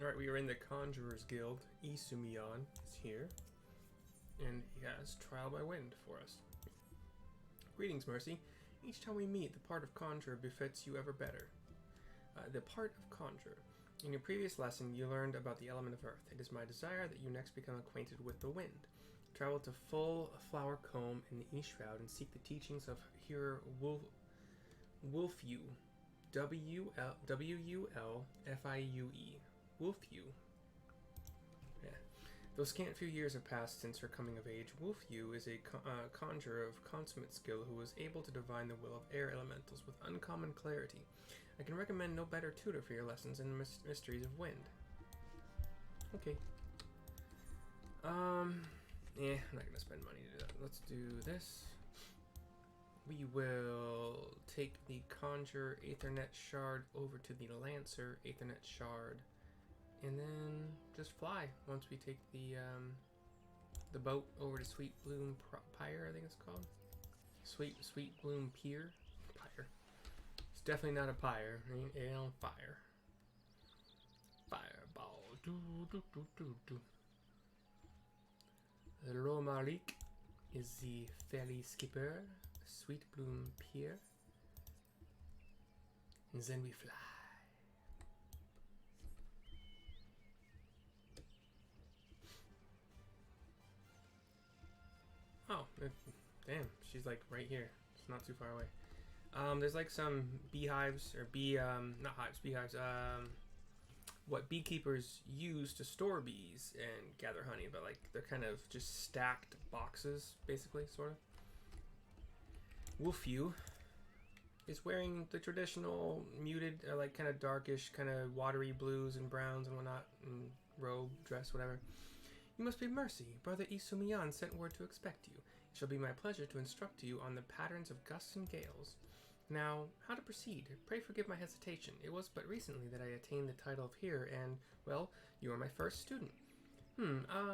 Alright, we are in the Conjurer's Guild. Isumiyan is here. And he has Trial by Wind for us. Greetings, Mercy. Each time we meet, the part of Conjurer befits you ever better. The part of Conjurer. In your previous lesson, you learned about the element of earth. It is my desire that you next become acquainted with the wind. Travel to Full Flower Comb in the East Shroud and seek the teachings of Hearer Wulfew. W-U-L-F-I-U-E. Wulfew. Yeah. Though scant few years have passed since her coming of age, Wulfew is a conjurer of consummate skill who is able to divine the will of air elementals with uncommon clarity. I can recommend no better tutor for your lessons in the mysteries of wind. Okay. I'm not gonna spend money to do that. Let's do this. We will take the Conjurer Aethernet Shard over to the Lancer Aethernet Shard, and then just fly once we take the boat over to Sweet Bloom Pyre, I think it's called. Sweet Bloom Pier? Pyre. It's definitely not a pyre. I mean, it's on fire. Fireball. Do, do, do, do, do. Romaric is the ferry skipper. Sweet Bloom Pier. And then we fly. Oh, damn, she's like right here. It's not too far away. There's like some beehives, or not hives, beehives, what beekeepers use to store bees and gather honey, but like they're kind of just stacked boxes, basically, sort of. Wulfew is wearing the traditional muted, like kind of darkish, kind of watery blues and browns and whatnot, and robe, dress, whatever. You must be Mercy. Brother Isumiyan sent word to expect you. It shall be my pleasure to instruct you on the patterns of gusts and gales. Now, how to proceed? Pray forgive my hesitation. It was but recently that I attained the title of Hearer, and, well, you are my first student.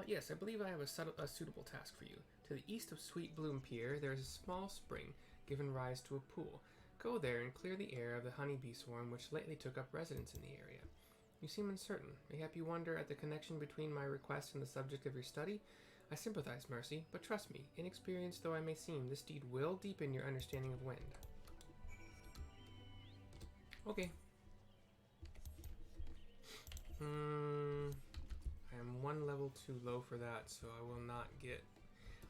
Yes, I believe I have a suitable task for you. To the east of Sweet Bloom Pier, there is a small spring, given rise to a pool. Go there and clear the air of the honeybee swarm which lately took up residence in the area. You seem uncertain. Mayhap you wonder at the connection between my request and the subject of your study? I sympathize, Mercy, but trust me, inexperienced though I may seem, this deed will deepen your understanding of wind. Okay. I am one level too low for that, so I will not get...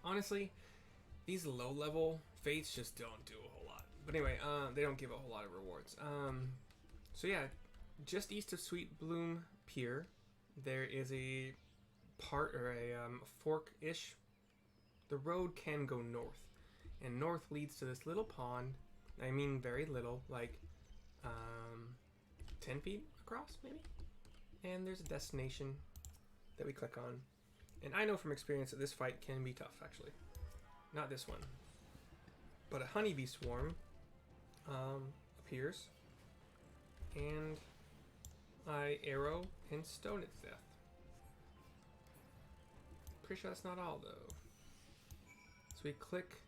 Honestly, these low-level fates just don't do a whole lot. But anyway, they don't give a whole lot of rewards. So yeah, just east of Sweet Bloom Pier, there is a part, or a fork-ish. The road can go north, and north leads to this little pond. I mean very little, like 10 feet across, maybe? And there's a destination that we click on. And I know from experience that this fight can be tough, actually. Not this one. But a honeybee swarm appears, and I arrow and stone it to death. Pretty sure that's not all, though. So we click...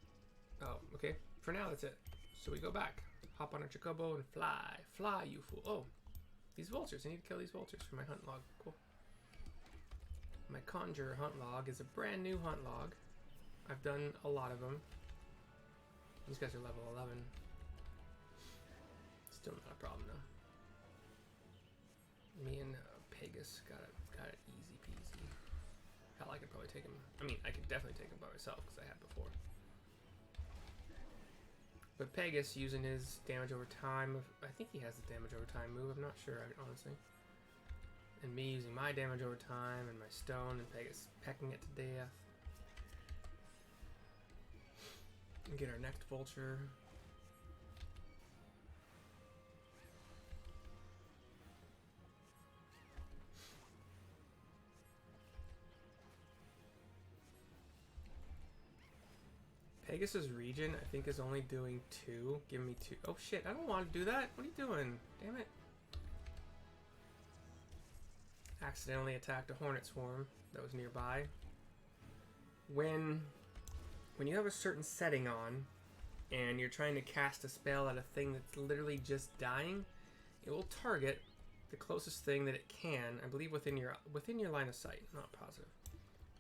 Oh, okay. For now, that's it. So we go back. Hop on a chocobo and fly. Fly, you fool. Oh, these vultures. I need to kill these vultures for my hunt log. Cool. My Conjurer hunt log is a brand new hunt log. I've done a lot of them. These guys are level 11. Still not a problem, though. Me and Pegasus got it easy peasy. Hell, I could probably take him. I mean, I could definitely take him by myself because I had before. But Pegasus using his damage over time, I think he has the damage over time move, I'm not sure, honestly. And me using my damage over time and my stone, and Pegasus pecking it to death. And get our next vulture. Pegasus region, I think, is only doing 2. Give me 2. Oh shit, I don't want to do that. What are you doing? Damn it. Accidentally attacked a hornet swarm that was nearby. When you have a certain setting on, and you're trying to cast a spell at a thing that's literally just dying, it will target the closest thing that it can, I believe within your line of sight. I'm not positive.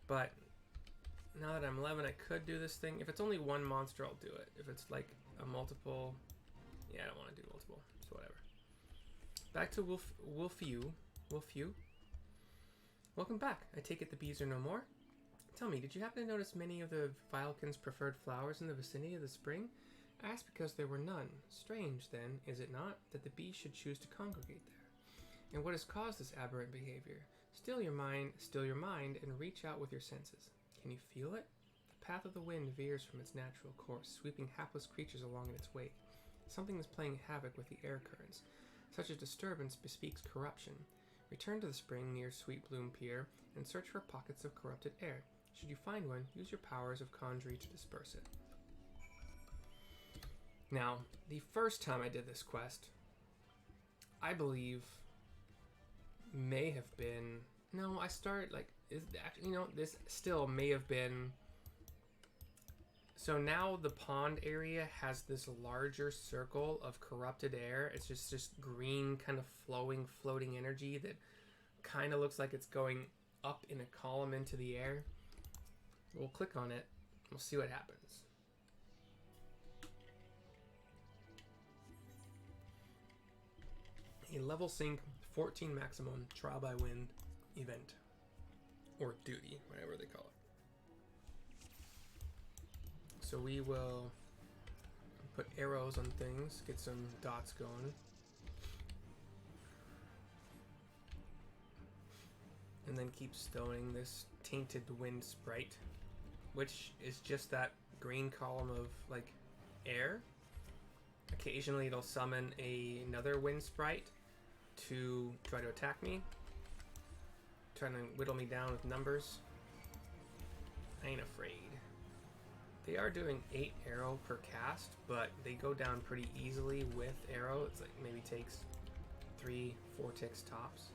But now that I'm 11, I could do this thing. If it's only one monster, I'll do it. If it's like a multiple, yeah, I don't want to do multiple, so whatever. Back to Wolfew. Welcome back. I take it the bees are no more? Tell me, did you happen to notice many of the Vilekin's preferred flowers in the vicinity of the spring? I asked because there were none. Strange, then, is it not, that the bees should choose to congregate there? And what has caused this aberrant behavior? Still your mind, and reach out with your senses. Can you feel it? The path of the wind veers from its natural course, sweeping hapless creatures along in its wake. Something is playing havoc with the air currents. Such a disturbance bespeaks corruption. Return to the spring near Sweet Bloom Pier and search for pockets of corrupted air. Should you find one, use your powers of Conjurer to disperse it. Now, the first time I did this quest, I believe may have been... No, I started, like, this still may have been... So now the pond area has this larger circle of corrupted air. It's just green, kind of floating energy that kind of looks like it's going up in a column into the air. We'll click on it. We'll see what happens. A level sync 14 maximum trial by wind event. Or duty, whatever they call it. So we will put arrows on things, get some dots going. And then keep stoning this tainted wind sprite, which is just that green column of like air. Occasionally it'll summon another wind sprite to try to attack me, trying to whittle me down with numbers. I ain't afraid. They are doing 8 arrow per cast, but they go down pretty easily with arrow. It's like maybe takes 3-4 ticks tops.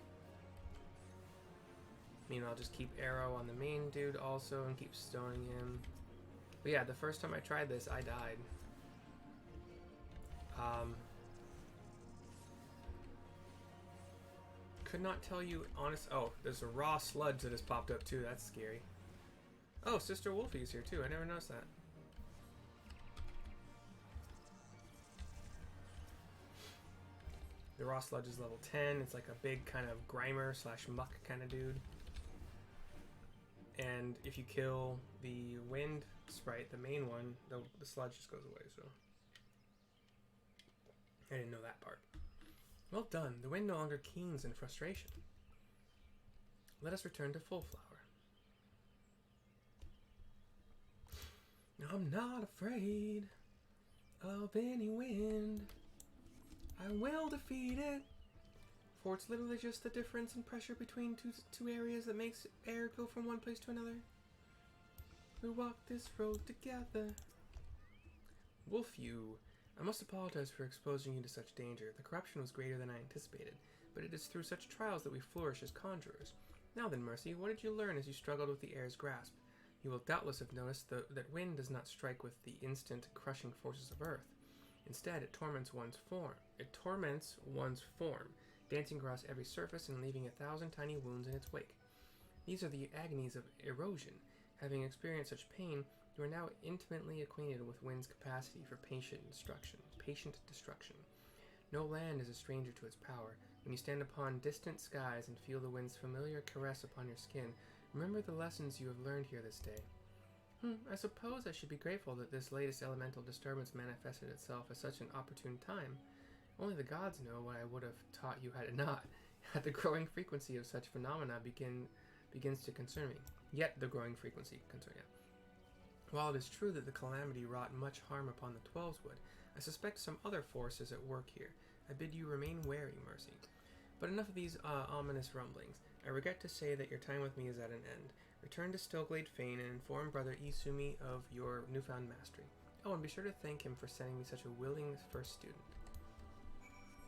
Meanwhile, I'll just keep arrow on the main dude also and keep stoning him. But yeah, the first time I tried this, I died. Could not tell you honest. Oh, there's a raw sludge that has popped up too. That's scary. Oh, Sister Wolfie's here too. I never noticed that. The raw sludge is level 10. It's like a big kind of grimer / muck kind of dude. And if you kill the wind sprite, the main one, the sludge just goes away, so. I didn't know that part. Well done. The wind no longer keens in frustration. Let us return to Full Flower. I'm not afraid of any wind. I will defeat it. For it's literally just the difference in pressure between two areas that makes air go from one place to another. We walk this road together. Wolfew, I must apologize for exposing you to such danger. The corruption was greater than I anticipated, but it is through such trials that we flourish as conjurers. Now then, Mercy, what did you learn as you struggled with the air's grasp? You will doubtless have noticed that wind does not strike with the instant, crushing forces of earth. Instead, it torments one's form, dancing across every surface and leaving 1,000 tiny wounds in its wake. These are the agonies of erosion. Having experienced such pain, you are now intimately acquainted with wind's capacity for patient destruction. No land is a stranger to its power. When you stand upon distant skies and feel the wind's familiar caress upon your skin, remember the lessons you have learned here this day. I suppose I should be grateful that this latest elemental disturbance manifested itself at such an opportune time. Only the gods know what I would have taught you had it not. The growing frequency of such phenomena begins to concern me. Yet the growing frequency concern me. While it is true that the calamity wrought much harm upon the Twelveswood, I suspect some other force is at work here. I bid you remain wary, Mercy. But enough of these ominous rumblings. I regret to say that your time with me is at an end. Return to Stillglade Fane and inform Brother Isumi of your newfound mastery. Oh, and be sure to thank him for sending me such a willing first student.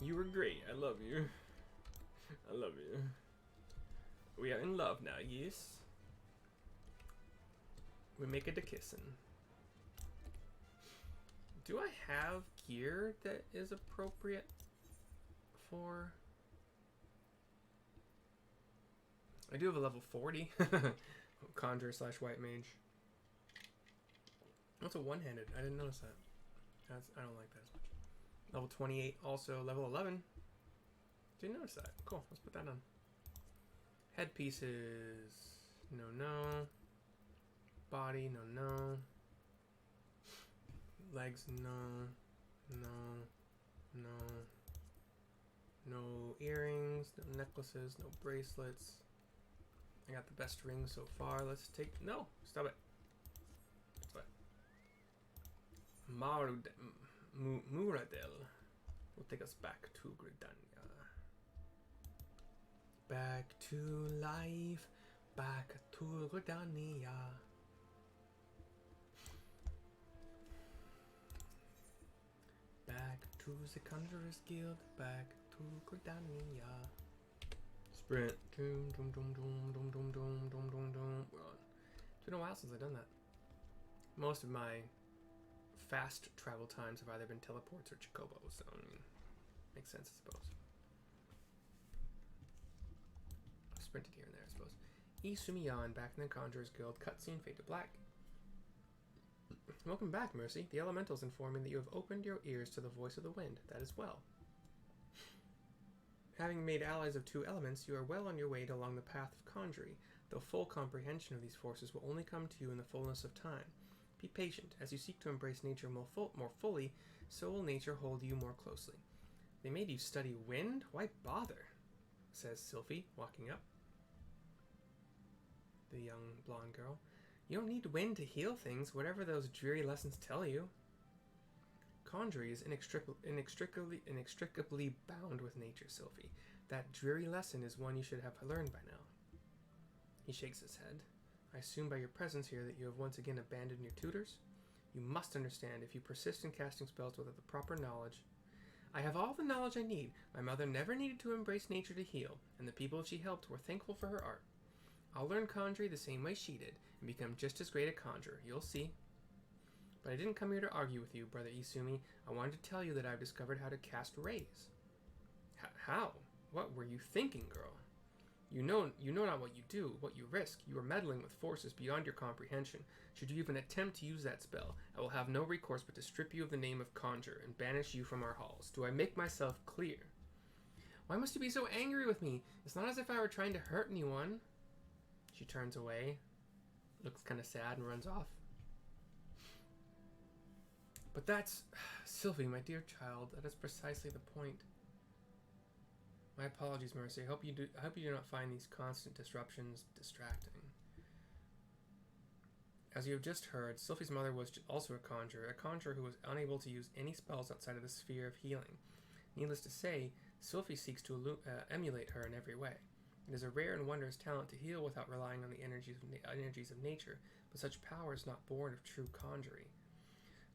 You were great. I love you. I love you. We are in love now, yes? We make it a kissin'. Do I have gear that is appropriate for I do have a level 40 Conjurer / White Mage. That's a one-handed. I didn't notice that. I don't like that as much. Level 28, also level 11. Didn't notice that. Cool. Let's put that on. Headpieces. No, no. Body. No, no. Legs. No. No. No. No earrings. No necklaces. No bracelets. I got the best ring so far. Let's take... No! Stop it. Stop it. Muradel will take us back to Gridania. Back to life. Back to Gridania. Back to the Conjurer's Guild. Back to Gridania. Sprint. Doom, doom, doom, doom, doom, doom, doom, doom, doom, doom. It's been a while since I've done that. Most of my fast travel times have either been teleports or chocobos, so I mean, makes sense, I suppose. I've sprinted here and there, I suppose. Isumiyan, back in the Conjurer's Guild. Cutscene, fade to black. Welcome back, Mercy. The elementals inform me that you have opened your ears to the voice of the wind. That is well. Having made allies of 2 elements, you are well on your way along the path of Conjury, though full comprehension of these forces will only come to you in the fullness of time. Be patient. As you seek to embrace nature more fully, so will nature hold you more closely. They made you study wind? Why bother? Says Sylphie, walking up. The young blonde girl. You don't need wind to heal things, whatever those dreary lessons tell you. Conjury is inextricably bound with nature, Sylphie. That dreary lesson is one you should have learned by now. He shakes his head. I assume by your presence here that you have once again abandoned your tutors? You must understand, if you persist in casting spells without the proper knowledge... I have all the knowledge I need. My mother never needed to embrace nature to heal, and the people she helped were thankful for her art. I'll learn Conjury the same way she did, and become just as great a conjurer. You'll see. But I didn't come here to argue with you, Brother Isumi. I wanted to tell you that I've discovered how to cast rays. How? What were you thinking, girl? You know not what you do, what you risk. You are meddling with forces beyond your comprehension. Should you even attempt to use that spell, I will have no recourse but to strip you of the name of Conjurer and banish you from our halls. Do I make myself clear? Why must you be so angry with me? It's not as if I were trying to hurt anyone. She turns away, looks kind of sad, and runs off. But that's... Sylvie, my dear child, that is precisely the point. My apologies, Mercy. I hope you do not find these constant disruptions distracting. As you have just heard, Sylphie's mother was also a conjurer who was unable to use any spells outside of the sphere of healing. Needless to say, Sylphie seeks to emulate her in every way. It is a rare and wondrous talent to heal without relying on the energies of nature, but such power is not born of true conjuring.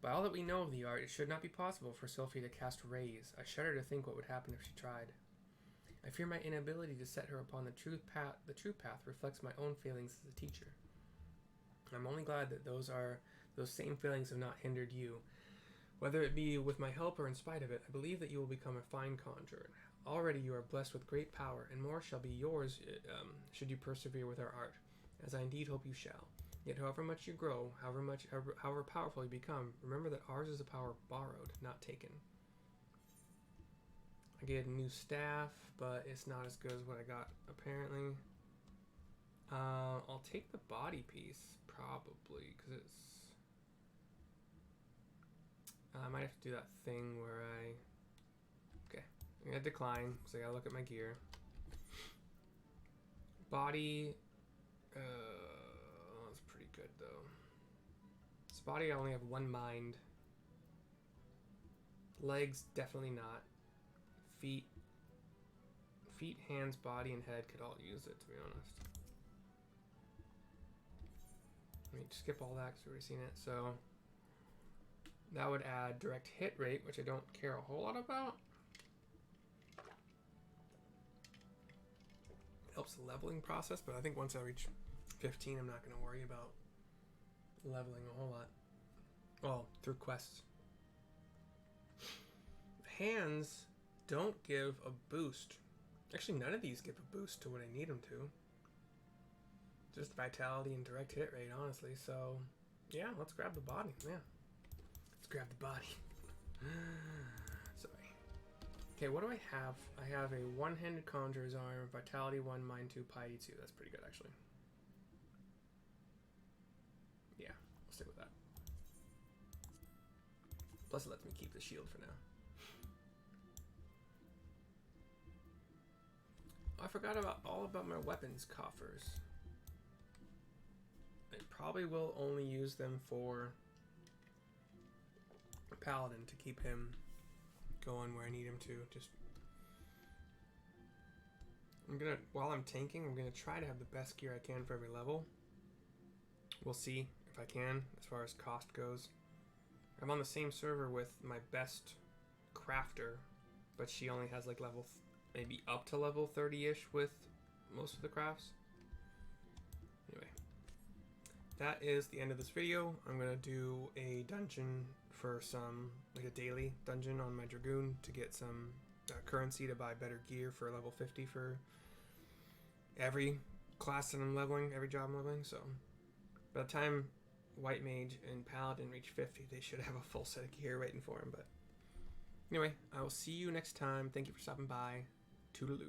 By all that we know of the art, it should not be possible for Sylphie to cast rays. I shudder to think what would happen if she tried. I fear my inability to set her upon the true path reflects my own feelings as a teacher. I'm only glad that those same feelings have not hindered you. Whether it be with my help or in spite of it, I believe that you will become a fine conjurer. Already you are blessed with great power, and more shall be yours should you persevere with our art, as I indeed hope you shall. Yet however much you grow, however powerful you become, remember that ours is a power borrowed, not taken. I get a new staff, but it's not as good as what I got, apparently. I'll take the body piece, probably, because it's... I might have to do that thing where Okay, I'm going to decline, because I got to look at my gear. Body... that's pretty good, though. This body, I only have 1 mind. Legs, definitely not. Feet, hands, body, and head could all use it, to be honest. Let me skip all that because we've already seen it. So that would add direct hit rate, which I don't care a whole lot about. It helps the leveling process, but I think once I reach 15, I'm not going to worry about leveling a whole lot. Well, through quests. Hands don't give a boost. Actually, none of these give a boost to what I need them to. just vitality and direct hit rate, honestly. So, yeah, let's grab the body. Yeah, let's grab the body. Sorry. Okay, what do I have? I have a one-handed Conjurer's Arm, Vitality 1, Mind 2, Piety 2. That's pretty good, actually. Yeah, we'll stick with that. Plus, it lets me keep the shield for now. I forgot all about my weapons coffers. I probably will only use them for Paladin to keep him going where I need him to. Just while I'm tanking, I'm gonna try to have the best gear I can for every level. We'll see if I can as far as cost goes. I'm on the same server with my best crafter, but she only has like level maybe up to level 30-ish with most of the crafts. Anyway, that is the end of this video. I'm gonna do a dungeon for some, like a daily dungeon on my Dragoon to get some currency to buy better gear for level 50 for every class that I'm leveling, every job I'm leveling. So by the time White Mage and Paladin reach 50, they should have a full set of gear waiting for them. But anyway, I will see you next time. Thank you for stopping by. Toodaloo.